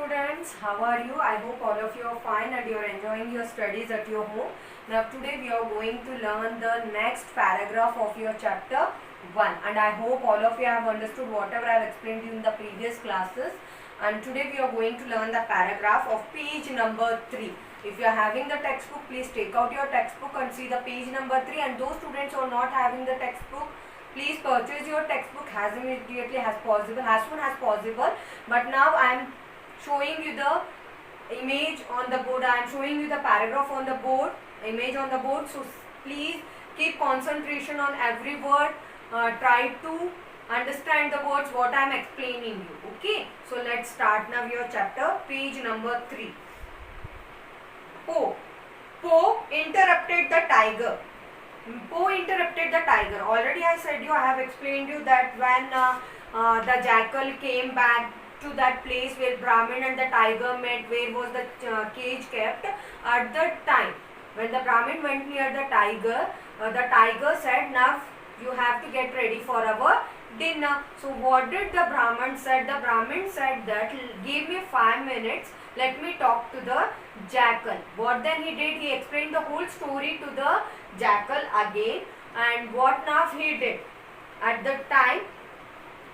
students, how are you? I hope all of you are fine and you are enjoying your studies at your home. Now today we are going to learn the next paragraph of your chapter 1 and I hope all of you have understood whatever I have explained to you in the previous classes. And today we are going to learn the paragraph of page number 3. If you are having the textbook, please take out your textbook and see the page number 3, and those students who are not having the textbook, please purchase your textbook as immediately as possible, as soon as possible. But now I am showing you the image on the board. I am showing you the paragraph on the board, image on the board. So please keep concentration on every word. Try to understand the words what I am explaining you. Okay. So let's start now your chapter, page number 3. Po interrupted the tiger. Po interrupted the tiger. Already I said you, I have explained you that when the jackal came back to that place where Brahmin and the tiger met, where was the cage kept, at that time when the Brahmin went near the tiger said, now you have to get ready for our dinner. So what did the Brahmin said? The Brahmin said that give me 5 minutes, let me talk to the jackal. What then he did? He explained the whole story to the jackal again, and what now he did? At the time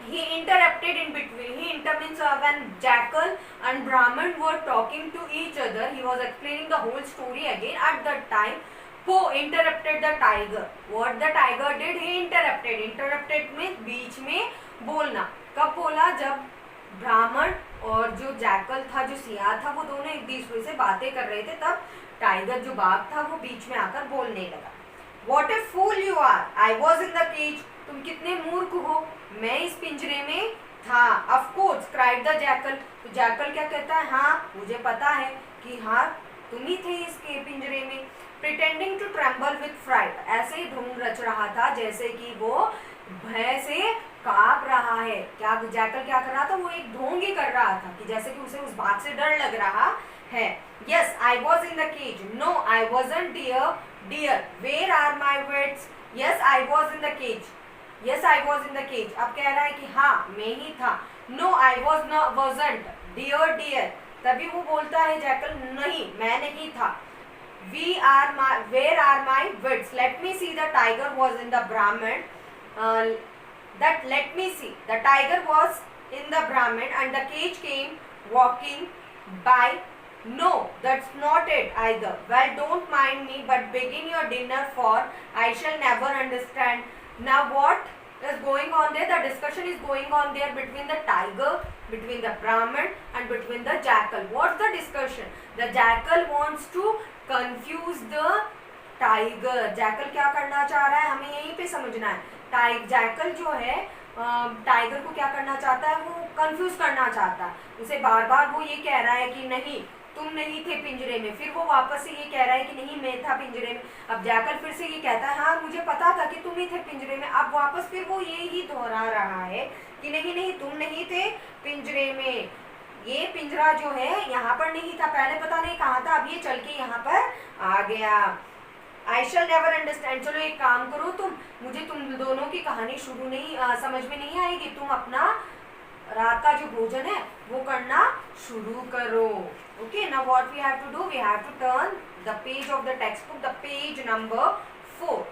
he interrupted in between. He intervenes when jackal and Brahmin were talking to each other. He was explaining the whole story again. At that time Po interrupted the tiger. What the tiger did? He interrupted. Interrupted means बीच में बोलना. कब बोला? जब ब्राह्मण और जो jackal था, जो सियार था, वो दोनों एक दूसरे से बातें कर रहे थे, तब टाइगर जो बाघ था वो बीच में आकर बोलने लगा. What a fool you are! I was in the cage. तुम कितने मूर्ख हो, मैं इस पिंजरे में था. Of course, cried the jackal. तो जैकल क्या कहता है? हाँ, मुझे पता है कि हाँ तुम ही थे इसके पिंजरे में. Pretending to tremble with fright. ऐसे ही ढोंग रच रहा था जैसे कि वो भय से कांप रहा है. क्या जैकल क्या कर रहा था? वो एक ढोंग ही कर रहा था कि जैसे कि उसे उस बात से डर लग रहा है. Yes, I was in the cage. No, I wasn't, dear. Dear, where are my wits? Yes, I was in the cage. Yes, I was in the cage. अब कह रहा है कि हाँ मैं ही था. No, I wasn't. Dear, dear. तभी वो बोलता है जैकल, नहीं मैं नहीं था. Where are my wits? Let me see. The tiger was in the Brahmin. Let me see. The tiger was in the Brahmin and the cage came walking by. No, that's not it either. Well, don't mind me, but begin your dinner, for I shall never understand. Now what is going on there? The discussion is going on there between the tiger, between the Brahmin and between the jackal. What's the discussion? The jackal wants to confuse the tiger. Jackal क्या करना चाह रहा है, हमें यहीं पे समझना है. जैकल जो है टाइगर को क्या करना चाहता है? वो कंफ्यूज करना चाहता है. उसे बार बार वो ये कह रहा है कि नहीं तुम नहीं थे पिंजरे में. फिर वो वापस से ये कह रहा है कि नहीं मैं था पिंजरे में. अब जैकल फिर से ये कहता है हाँ मुझे पता था कि तुम ही थे पिंजरे में. अब वापस फिर वो ये ही दोहरा रहा है कि नहीं नहीं तुम नहीं थे पिंजरे में. ये पिंजरा जो है यहाँ पर नहीं था, पहले पता नहीं कहाँ था, अब ये चल के यहाँ पर आ गया. I shall never understand. चलो एक काम करो, मुझे तुम दोनों की कहानी शुरू नहीं समझ में नहीं आएगी. तुम अपना रात का जो भोजन है वो करना शुरू करो. Okay, now what we have to do? We have to turn the page of the textbook, the page number 4.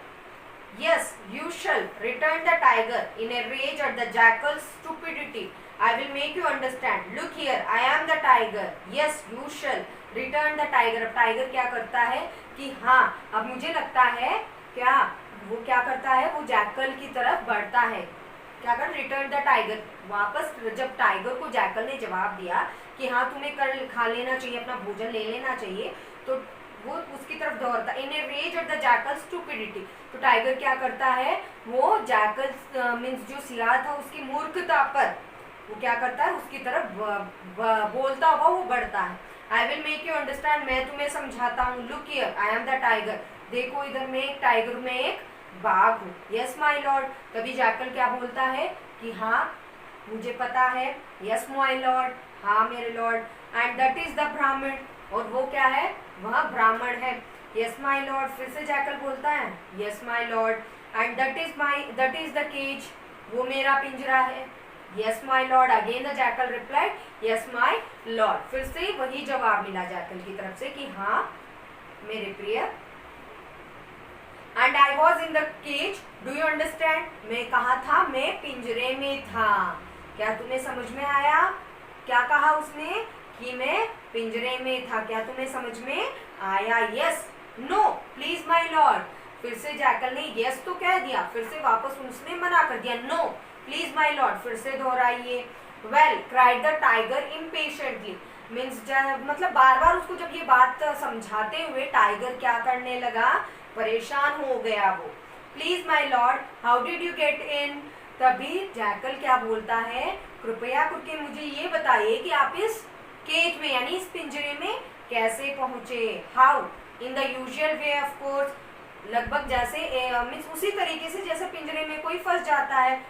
Yes, you shall, returned the tiger in a rage at the jackal's stupidity. I will make you understand. Look here, I am the tiger. Yes, you shall, returned the tiger. अब tiger क्या करता है कि हाँ अब मुझे लगता है क्या वो क्या करता है, वो जैकल की तरफ बढ़ता है. क्या कर? Return the tiger. वापस जब टाइगर को जैकल ने जवाब दिया कि हाँ तुम्हें कर खा लेना चाहिए, अपना भोजन ले लेना चाहिए, तो वो उसकी तरफ दौड़ता. In a rage at the jackal stupidity. तो टाइगर क्या करता है, वो जैकल मीन्स जो सियार था उसकी मूर्खता पर वो क्या करता है, उसकी तरफ बोलता हुआ वो बढ़ता है. I will make you understand. मैं तुम्हें समझाता हूँ. Look here, I am the tiger. देखो इधर में एक टाइगर में एक बाघ हूँ. Yes my lord. तभी जैकल क्या बोलता है कि हाँ मुझे पता है. Yes my lord. हाँ मेरे Lord. And that is the ब्राह्मण. और वो क्या है, वह ब्राह्मण है. Yes my lord. फिर से जैकल बोलता है yes my lord. And that is the cage. वो मेरा पिंजरा है. Yes my lord. Again the jackal replied, yes my lord. फिर से वही जवाब मिला जैकल की तरफ से कि हाँ मेरे प्रिय। And I was in the cage, do you understand? मैं कहा था, मैं पिंजरे में था। क्या तुम्हें समझ में आया? क्या कहा उसने कि मैं पिंजरे में था? क्या तुम्हें समझ में आया? Yes, no, please my lord. फिर से जैकल ने यस तो कह दिया, फिर से वापस उसने मना कर दिया, नो प्लीज माय लॉर्ड। फिर से दोहराइए। Well cried the tiger impatiently, means मतलब बार बार उसको जब ये बात समझाते हुए टाइगर क्या करने लगा, परेशान हो गया वो। Please my Lord, how did you get in? तभी जैकल क्या बोलता है, कृपया करके मुझे ये बताइए कि आप इस केज में यानी इस पिंजरे में कैसे पहुंचे। How? In the usual way of course, लगभग जैसे मीन्स उसी तरीके से जैसे पिंजरे में कोई फंस जाता है।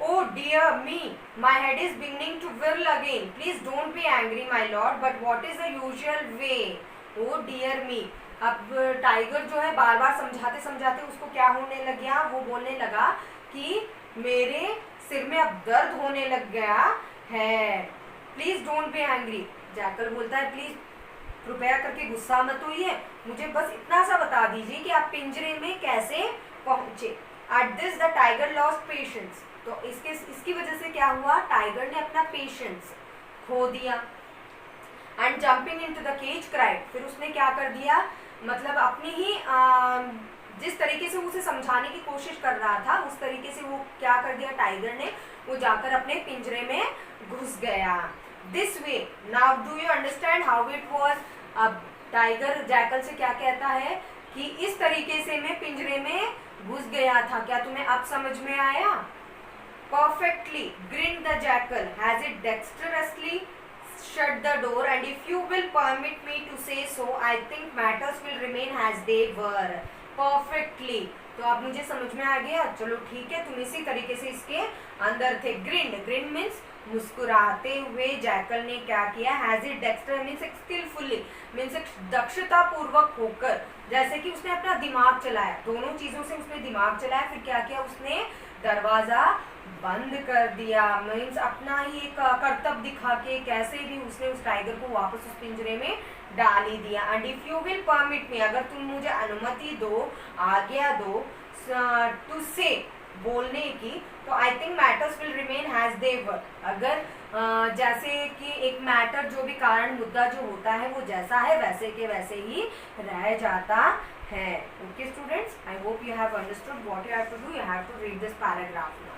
Oh dear me, my head is beginning to whirl again. Please don't be angry, my lord. But what is the usual way? Oh dear me. अब टाइगर जो है बार बार समझाते समझाते उसको क्या होने लग गया, वो बोलने लगा कि मेरे सिर में अब दर्द होने लग गया है। Please don't be angry. Jackal बोलता है प्लीज कृपया करके गुस्सा मत होइए, मुझे बस इतना सा बता दीजिए कि आप पिंजरे में कैसे पहुंचे। At this the tiger lost patience, तो इसकी वजह से क्या हुआ, टाइगर ने अपना पेशेंस खो दिया। And jumping into the cage cried, फिर उसने क्या कर दिया, मतलब अपनी ही जिस तरीके से उसे समझाने की कोशिश कर रहा था उस तरीके से वो क्या कर दिया टाइगर ने, वो जाकर अपने पिंजरे में घुस गया। This way, now do you understand how it was? अब टाइगर जैकल से क्या कहता है कि इस तरीके से मैं पिंजरे में घुस गया था, क्या तुम्हें अब समझ में आया? Perfectly, grinned the jackal. Has it dexterously shut the door, and if you will permit me to say so, I think matters will remain as they were. Perfectly. तो अब मुझे समझ में आ गया, चलो ठीक है, तुम इसी तरीके से इसके अंदर थे। ग्रिंड, ग्रिंड मीन्स मुस्कुराते हुए जैकल ने क्या किया, has it Dexter means skilfully, means दक्षता पूर्वक होकर, जैसे कि उसने अपना दिमाग चलाया, दोनों चीजों से उसने दिमाग चलाया, फिर क्या किया उसने, दरवाजा बंद कर दिया, मीन्स अपना ही एक कर्तव्य दिखा के कैसे भी उसने उस टाइगर को वापस उस पिंजरे में डाल ही दिया। And if you will permit me, अगर तुम मुझे अनुमति दो, आज्ञा दो टू से बोलने की, तो I think matters will remain as they were. अगर जैसे कि एक मैटर जो भी कारण मुद्दा जो होता है वो जैसा है वैसे के वैसे ही रह जाता है। Okay students, I hope you have understood what you have to do. You have to read this paragraph now.